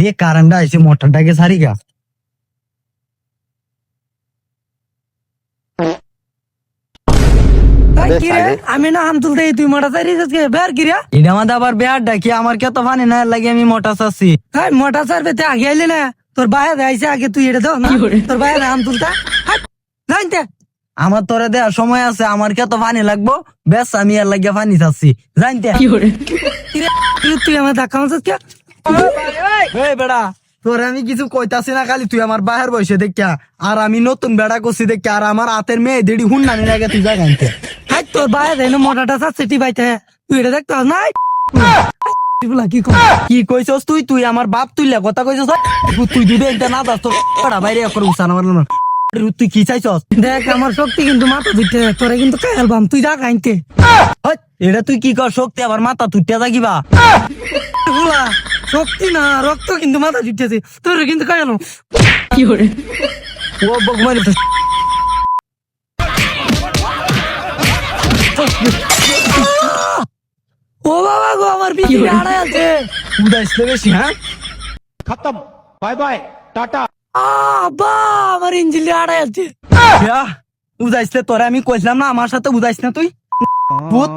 রে কারেন্ট আইছে মোটরটাকে সারি গা। আমি না হাম তুলতে তুই মোটা চাই বের কিরা এটা আমাদের আবার বেয়ার ডাকি আমার কে তো পানি না লাগে আমি মোটা চাচ্ছি। মোটা চার পেতে আগে আইলি না তোর বাইরে আইসে আগে তুই এটা দাও না তোর বাইরে হাম তুলতা জানতে আমার তোরে দেওয়ার সময় আছে, আমার কে তো পানি লাগবো, বেশ আমি আর লাগিয়ে পানি চাচ্ছি জানতে। তুই আমার ধাক্কা মারছিস কে এই বেড়া তোরে আমি কিছু কইতাছি না, খালি তুই আমার বাহের বসে দেখা আর আমি নতুন বেড়া করছি দেখে আর আমার হাতের মেয়ে দেড়ি হুন নানি লাগে তুই যা গানতে। হাই তোর বাইরে মোটাটা চাচ্ছে টিপাইতে তুই এটা দেখতে নাই কি কি কইছস তুই? তুই আমার বাপ তুইলা কথা কইছস? তুই দুধে এটা না দাস তোর বাইরে করে উসান আমার না। তুই কি চাইছস? দেখ আমার শক্তি কিন্তু মাথা ধুইতে তোরে কিন্তু কাল বাম তুই যা গাইতে এটা তুই কি কর শক্তি আবার মাথা তুইতে যাগিবা? শক্তি না রক্ত কিন্তু মাথা ধুইতেছে তোর কিন্তু কাল কি করে ও বগমারি ও বাবা গো আমার বিকি আড়াই আছে উদাইছলে বেশি। হ্যাঁ खत्म बाय बाय टाटा আব্বা আমার ইঞ্জিন আড়াই আছে উদাইছলে তোরে আমি কইছিলাম না আমার সাথে উদাইছ না তুই ভূত।